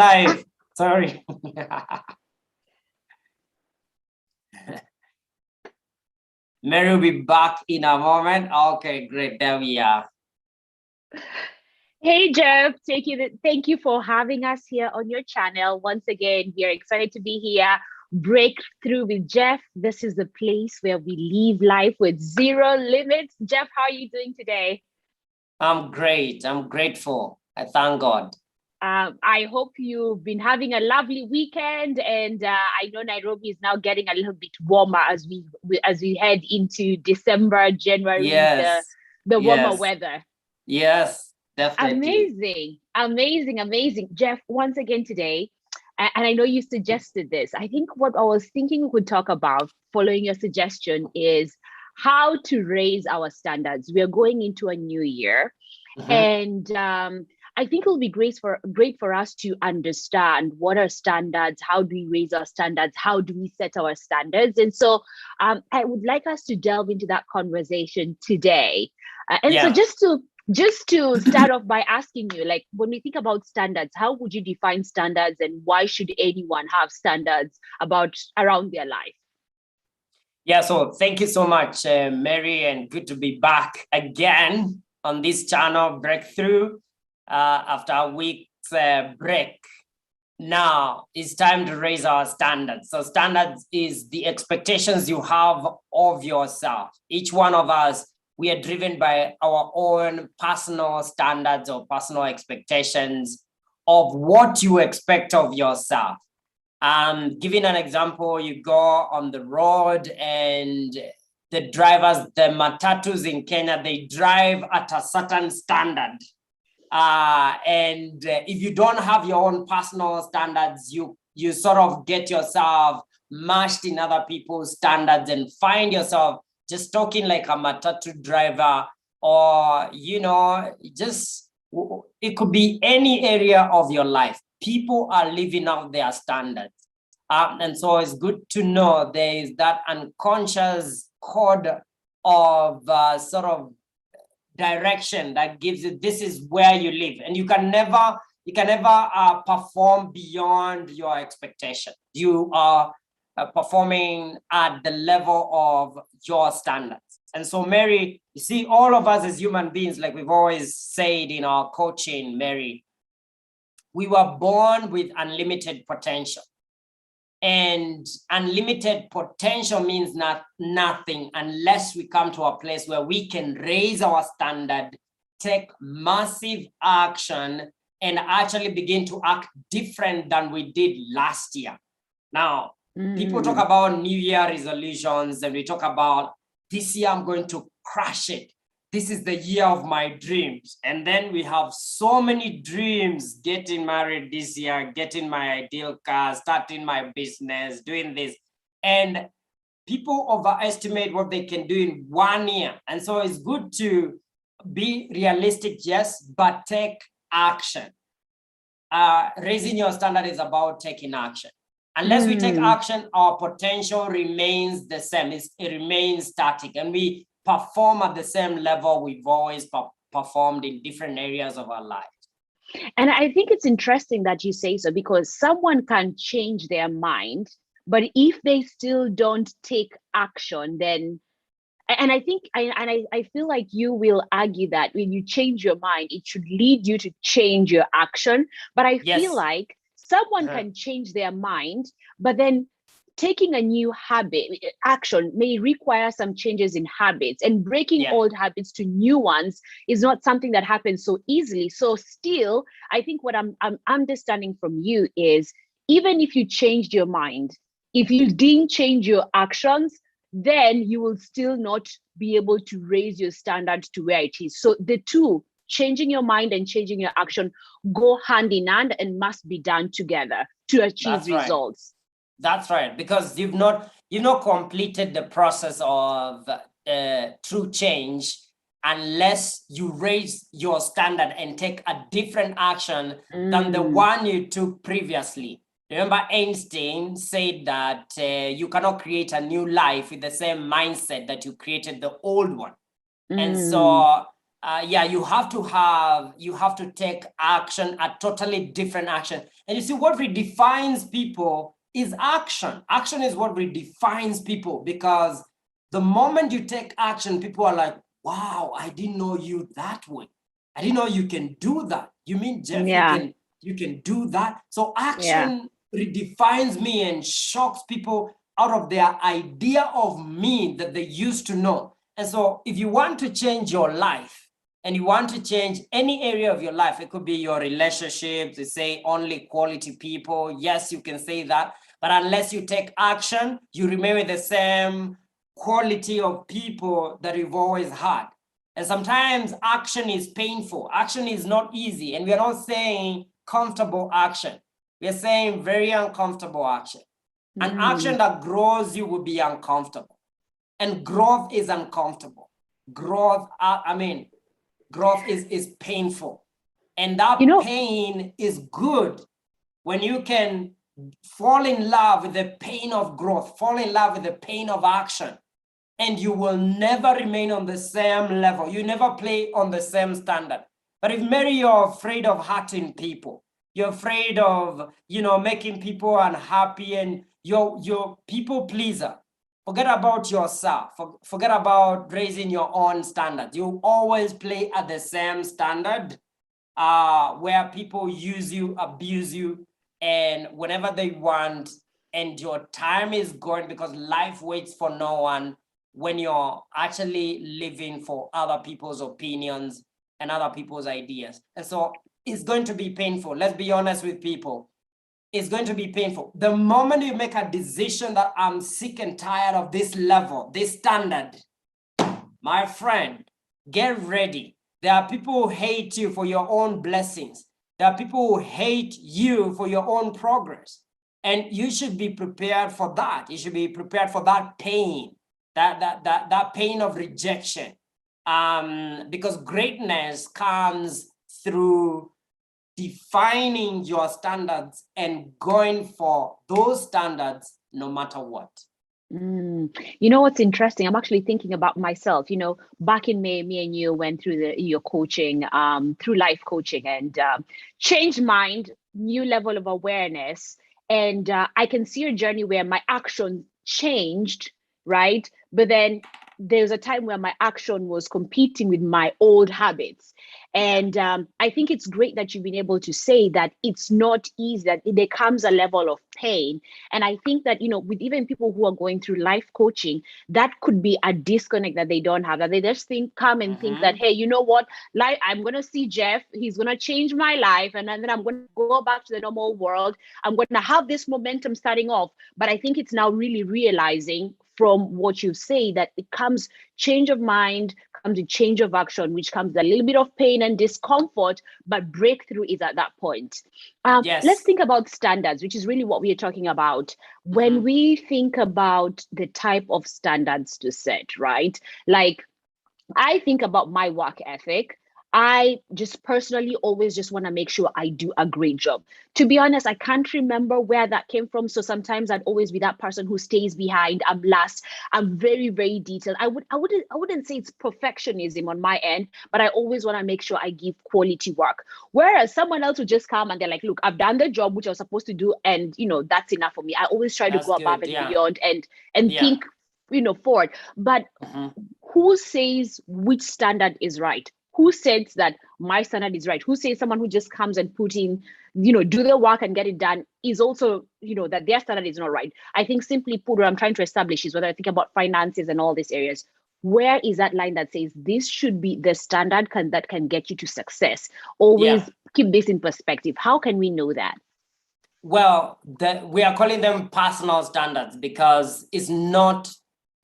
live. Sorry. Mary will be back in a moment. Okay, great. There we are. Hey, Jeff. Thank you for having us here on your channel. Once again, we are excited to be here. Breakthrough with Jeff. This is the place where we live life with zero limits. Jeff, how are you doing today? I'm great. I'm grateful. I thank God. I hope you've been having a lovely weekend, and I know Nairobi is now getting a little bit warmer as we head into December, January, Yes. the warmer Yes. weather. Yes, definitely. Amazing. Jeff, once again today, and I know you suggested this. I think what I was thinking we could talk about following your suggestion is how to raise our standards. We are going into a new year, and I think it'll be great for us to understand what are standards, how do we raise our standards, how do we set our standards. And so I would like us to delve into that conversation today. So just to start off by asking you, like, when we think about standards, how would you define standards, and why should anyone have standards around their life? Yeah, so thank you so much, Mary, and good to be back again on this channel, Breakthrough, after a week's break. Now it's time to raise our standards. So standards is the expectations you have of yourself. Each one of us, we are driven by our own personal standards or personal expectations of what you expect of yourself. Giving an example, you go on the road and the drivers, the matatus in Kenya, they drive at a certain standard. And if you don't have your own personal standards, you sort of get yourself mashed in other people's standards and find yourself just talking like a matatu driver, or, it could be any area of your life. People are living out their standards. And so it's good to know there is that unconscious code of sort of direction that gives you, this is where you live, and you can never perform beyond your expectation. You are performing at the level of your standards. And so, Mary, you see, all of us as human beings, like we've always said in our coaching, Mary, we were born with unlimited potential. And unlimited potential means nothing unless we come to a place where we can raise our standard, take massive action, and actually begin to act different than we did last year. Now, people talk about New Year resolutions, and we talk about, this year I'm going to crush it. This is the year of my dreams. And then we have so many dreams: getting married this year, getting my ideal car, starting my business, doing this. And people overestimate what they can do in 1 year. And so it's good to be realistic, yes, but take action. Raising your standard is about taking action. Unless we take action, our potential remains the same. It remains static, and we perform at the same level we've always performed in different areas of our lives. And I think it's interesting that you say so, because someone can change their mind, but if they still don't take action, then, and I think, I feel like you will argue that when you change your mind, it should lead you to change your action. But I feel like someone can change their mind, but then taking a new action may require some changes in habits, and breaking old habits to new ones is not something that happens so easily. So still, I think what I'm understanding from you is, even if you changed your mind, if you didn't change your actions, then you will still not be able to raise your standards to where it is. So the two, changing your mind and changing your action, go hand in hand and must be done together to achieve results. That's right, because you've not completed the process of true change unless you raise your standard and take a different action than the one you took previously. Remember, Einstein said that you cannot create a new life with the same mindset that you created the old one. And so yeah, you have to take action, a totally different action. And you see, what redefines people is action. Action is what redefines people, because the moment you take action, people are like, wow, I didn't know you that way. I didn't know you can do that. You mean, Jeff, Yeah. you can do that? So Yeah. action redefines me and shocks people out of their idea of me that they used to know. And so if you want to change your life, and you want to change any area of your life, it could be your relationships, they say only quality people. Yes, you can say that, but unless you take action, you remain with the same quality of people that you've always had. And sometimes action is painful. Action is not easy. And we are not saying comfortable action. We are saying very uncomfortable action. An action that grows you will be uncomfortable. And growth is uncomfortable. Growth, growth is painful. And that You know, pain is good when you can fall in love with the pain of growth, fall in love with the pain of action, and you will never remain on the same level. You never play on the same standard. But if Mary, you're afraid of hurting people, you're afraid of, making people unhappy, and you're people pleaser, forget about yourself. Forget about raising your own standards. You always play at the same standard, where people use you, abuse you, and whenever they want, and your time is going, because life waits for no one when you're actually living for other people's opinions and other people's ideas. And so it's going to be painful. Let's be honest with people. It's going to be painful. The moment you make a decision that I'm sick and tired of this level, this standard, my friend, get ready. There are people who hate you for your own blessings. There are people who hate you for your own progress. And you should be prepared for that. You should be prepared for that pain, that pain of rejection. Because greatness comes through defining your standards and going for those standards no matter what. You know what's interesting? I'm actually thinking about myself. Back in May, me and you went through your coaching, through life coaching, and changed mind, new level of awareness. And I can see a journey where my action changed, right? But then there's a time where my action was competing with my old habits. And I think it's great that you've been able to say that it's not easy, that there comes a level of pain. And I think that, with even people who are going through life coaching, that could be a disconnect that they don't have, that they just think that, hey, you know what, like, I'm going to see Jeff, he's going to change my life, and then I'm going to go back to the normal world. I'm going to have this momentum starting off. But I think it's now really realizing from what you say that it comes change of mind, comes a change of action, which comes a little bit of pain and discomfort, but breakthrough is at that point. Yes. Let's think about standards, which is really what we are talking about. When we think about the type of standards to set, right? Like, I think about my work ethic. I just personally always just want to make sure I do a great job. To be honest, I can't remember where that came from. So sometimes I'd always be that person who stays behind. I'm last. I'm very, very detailed. I wouldn't say it's perfectionism on my end, but I always want to make sure I give quality work. Whereas someone else would just come and they're like, look, I've done the job which I was supposed to do, and that's enough for me. I always try to go above and beyond and think, forward. But who says which standard is right? Who says that my standard is right? Who says someone who just comes and put in, do the work and get it done is also, that their standard is not right? I think simply put, what I'm trying to establish is whether I think about finances and all these areas, where is that line that says this should be the standard that can get you to success? Always keep this in perspective. How can we know that? Well, we are calling them personal standards because it's not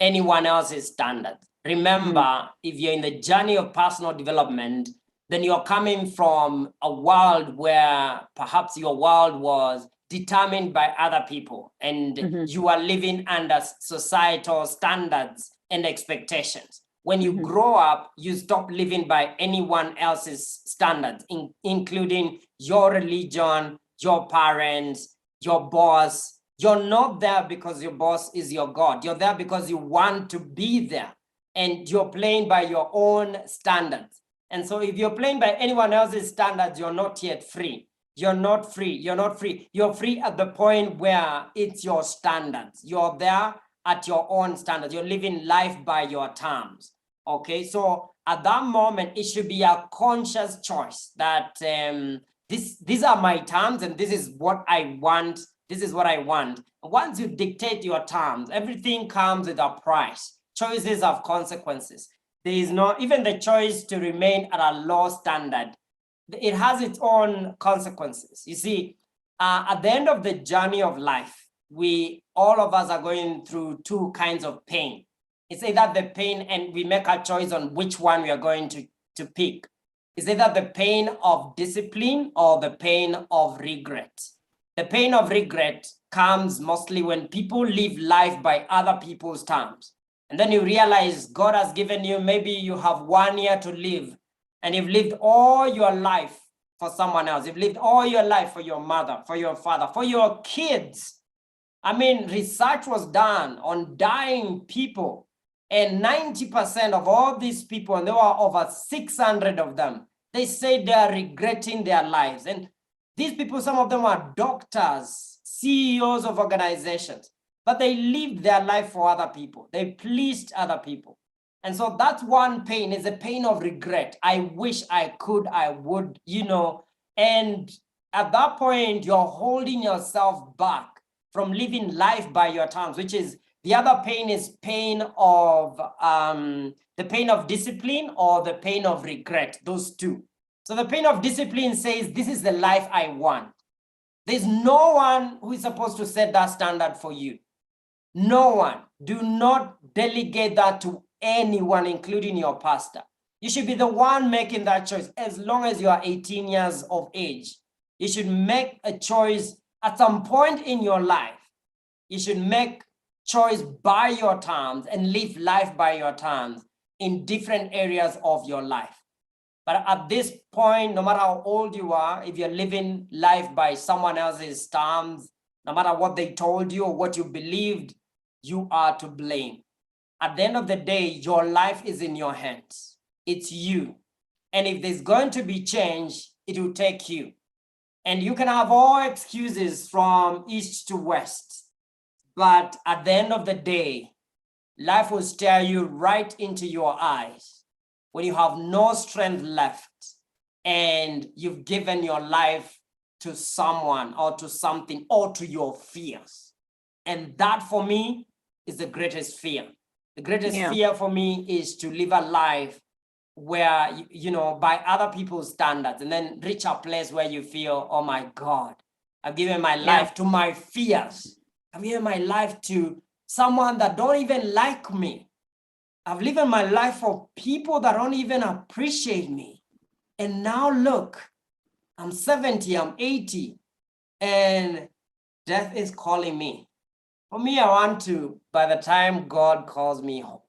anyone else's standard. Remember, if you're in the journey of personal development, then you're coming from a world where perhaps your world was determined by other people, and you are living under societal standards and expectations. When you grow up, you stop living by anyone else's standards, including your religion, your parents, your boss. You're not there because your boss is your God. You're there because you want to be there, and you're playing by your own standards. And so if you're playing by anyone else's standards, you're not yet free. You're not free. You're not free. You're free at the point where it's your standards. You're there at your own standards. You're living life by your terms. Okay, so at that moment, it should be a conscious choice that these are my terms and this is what I want. This is what I want. Once you dictate your terms, everything comes with a price. Choices have consequences. There is not even the choice to remain at a low standard. It has its own consequences. You see, at the end of the journey of life, all of us are going through two kinds of pain. It's either the pain, and we make a choice on which one we are going to pick. It's either the pain of discipline or the pain of regret. The pain of regret comes mostly when people live life by other people's terms. And then you realize God has given you, maybe you have 1 year to live, and you've lived all your life for someone else. You've lived all your life for your mother, for your father, for your kids. I mean, research was done on dying people. And 90% of all these people, and there were over 600 of them, they say they are regretting their lives. And these people, some of them are doctors, CEOs of organizations, but they lived their life for other people. They pleased other people. And so that's one pain, is a pain of regret. I wish I could, I would, and at that point, you're holding yourself back from living life by your terms, which is the other pain is pain of the pain of discipline or the pain of regret, those two. So the pain of discipline says, this is the life I want. There's no one who is supposed to set that standard for you. No one. Do not delegate that to anyone, including your pastor. You should be the one making that choice. As long as you are 18 years of age, you should make a choice at some point in your life. You should make choice by your terms and live life by your terms in different areas of your life. But at this point, no matter how old you are, if you're living life by someone else's terms, no matter what they told you or what you believed, you are to blame. At the end of the day, your life is in your hands. It's you. And if there's going to be change, it will take you. And you can have all excuses from east to west. But at the end of the day, life will stare you right into your eyes when you have no strength left and you've given your life to someone or to something or to your fears. And that for me is the greatest fear. The greatest fear for me is to live a life where, by other people's standards, and then reach a place where you feel, oh my God, I've given my life to my fears. I've given my life to someone that don't even like me. I've lived my life for people that don't even appreciate me. And now look, I'm 70, I'm 80, and death is calling me. For me, I want to, by the time God calls me home,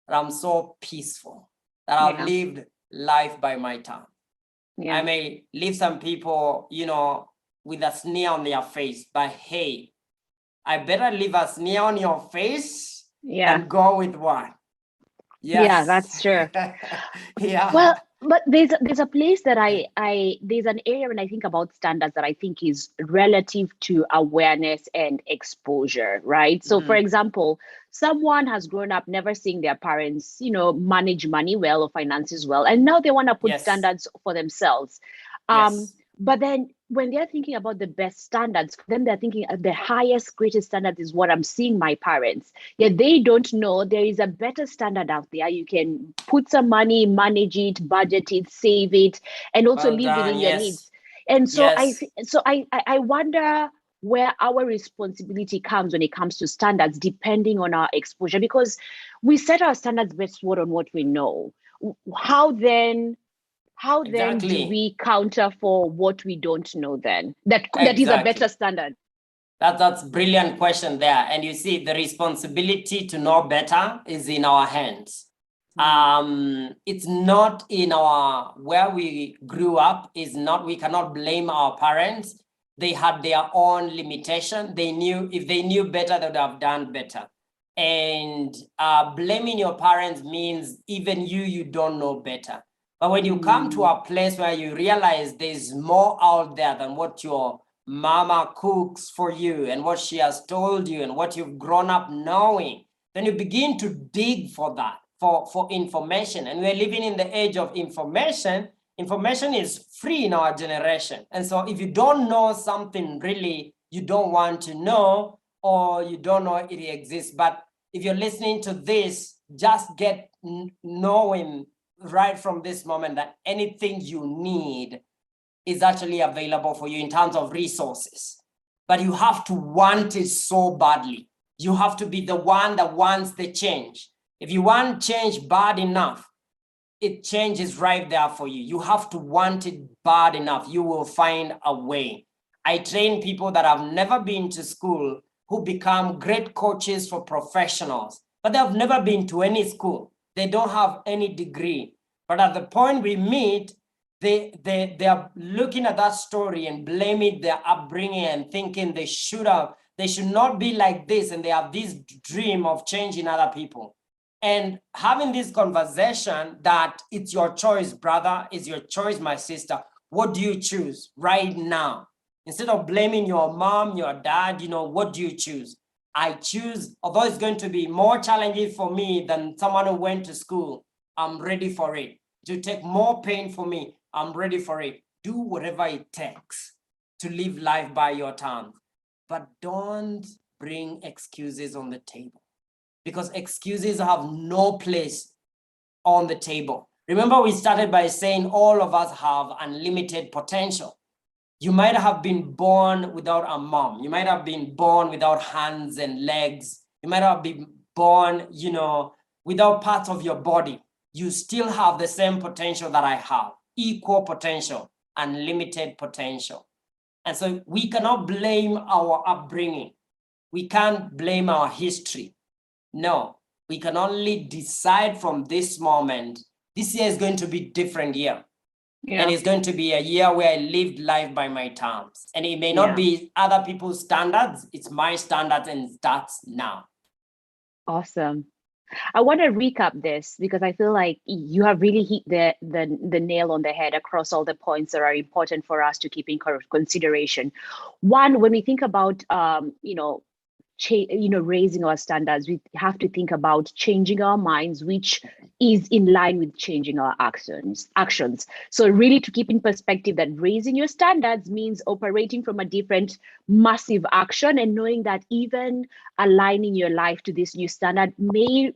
that I'm so peaceful, that I've lived life by my terms. I may leave some people, with a sneer on their face, but hey, I better leave a sneer on your face and go with what? Yes. Yeah, that's true. Well, but there's a place that there's an area when I think about standards that I think is relative to awareness and exposure, right? So for example, someone has grown up never seeing their parents, manage money well or finances well, and now they want to put standards for themselves. But then when they're thinking about the best standards, for them, they're thinking the highest, greatest standard is what I'm seeing my parents. Yet they don't know there is a better standard out there. You can put some money, manage it, budget it, save it, and also live within your needs. And so I wonder where our responsibility comes when it comes to standards, depending on our exposure, because we set our standards based on what we know. How then do we counter for what we don't know then? That is a better standard. That's a brilliant question there. And you see, the responsibility to know better is in our hands. It's not in where we grew up, we cannot blame our parents. They had their own limitation. If they knew better, they would have done better. And blaming your parents means even you don't know better. But when you come to a place where you realize there's more out there than what your mama cooks for you and what she has told you and what you've grown up knowing, then you begin to dig for that, for information. And we're living in the age of information. Information is free in our generation. And so if you don't know something really you don't want to know, or you don't know it exists, but if you're listening to this, just get knowing right from this moment that anything you need is actually available for you in terms of resources. But you have to want it so badly. You have to be the one that wants the change. If you want change bad enough, it changes right there for you. You have to want it bad enough. You will find a way. I train people that have never been to school who become great coaches for professionals, but they have never been to any school. They don't have any degree. But at the point we meet, they are looking at that story and blaming their upbringing and thinking they should not be like this, and they have this dream of changing other people. And having this conversation that it's your choice, brother, it's your choice, my sister. What do you choose right now? Instead of blaming your mom, your dad, what do you choose? I choose, although it's going to be more challenging for me than someone who went to school, I'm ready for it. To take more pain for me, I'm ready for it. Do whatever it takes to live life by your terms. But don't bring excuses on the table, because excuses have no place on the table. Remember, we started by saying all of us have unlimited potential. You might have been born without a mom. You might have been born without hands and legs. You might have been born, without parts of your body. You still have the same potential that I have, equal potential, unlimited potential. And so we cannot blame our upbringing. We can't blame our history. No, we can only decide from this moment. This year is going to be different year. Yeah. And it's going to be a year where I lived life by my terms. And it may not be other people's standards. It's my standards, and it starts now. Awesome. I want to recap this because I feel like you have really hit the nail on the head across all the points that are important for us to keep in consideration. One, when we think about raising our standards, we have to think about changing our minds, which is in line with changing our actions. So really, to keep in perspective that raising your standards means operating from a different massive action, and knowing that even aligning your life to this new standard may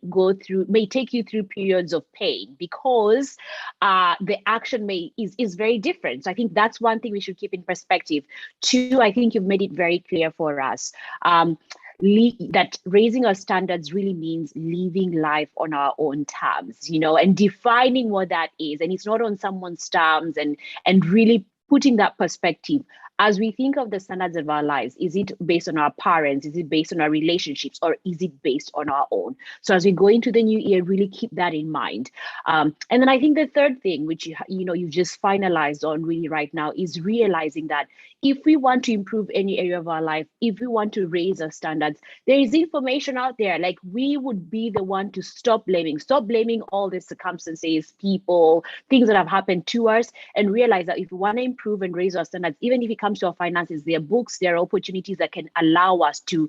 take you through periods of pain, because the action is very different. So I think that's one thing we should keep in perspective. Two, I think you've made it very clear for us. That raising our standards really means living life on our own terms, and defining what that is. And it's not on someone's terms, and really putting that perspective. As we think of the standards of our lives, is it based on our parents? Is it based on our relationships? Or is it based on our own? So as we go into the new year, really keep that in mind. And then I think the third thing, which you just finalized on really right now, is realizing that if we want to improve any area of our life, if we want to raise our standards, there is information out there. Like, we would be the one to stop blaming all the circumstances, people, things that have happened to us, and realize that if we want to improve and raise our standards, even if it comes to our finances, there are books, there are opportunities that can allow us to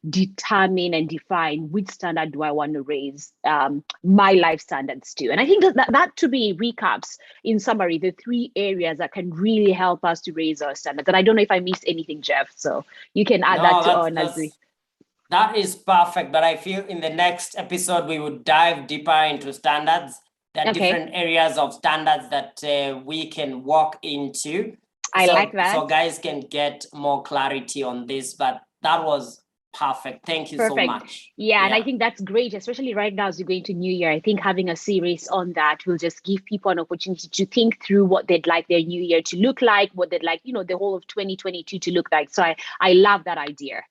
determine and define which standard do I want to raise my life standards to. And I think that to be recaps, in summary, the three areas that can really help us to raise our standards. And I don't know if I missed anything, Jeff, so you can add that is perfect. But I feel in the next episode, we would dive deeper into standards. There are different areas of standards that we can walk into. I like that. So guys can get more clarity on this, but that was perfect. Thank you so much. Yeah, and I think that's great, especially right now as you go into New Year. I think having a series on that will just give people an opportunity to think through what they'd like their New Year to look like, what they'd like, the whole of 2022 to look like. So I love that idea.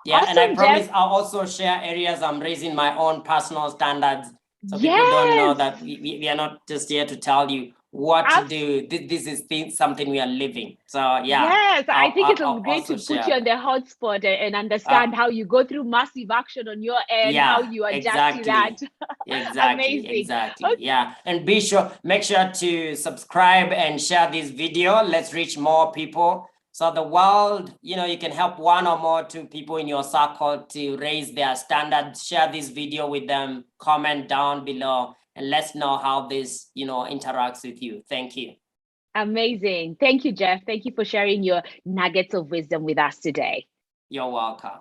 Yeah, awesome, and I promise I'll also share areas I'm raising my own personal standards. So people don't know that we are not just here to tell you what to do. This is something we are living. So yeah. Yes, I think it I'll was great also to put share you on that. the hotspot and understand how you go through massive action on your end, how Yeah, you adapt to that. exactly. Exactly, Amazing. exactly. Yeah. And make sure to subscribe and share this video. Let's reach more people. So the world, you can help one or more two people in your circle to raise their standards. Share this video with them, comment down below, and let's know how this, interacts with you. Thank you. Amazing. Thank you, Jeff. Thank you for sharing your nuggets of wisdom with us today. You're welcome.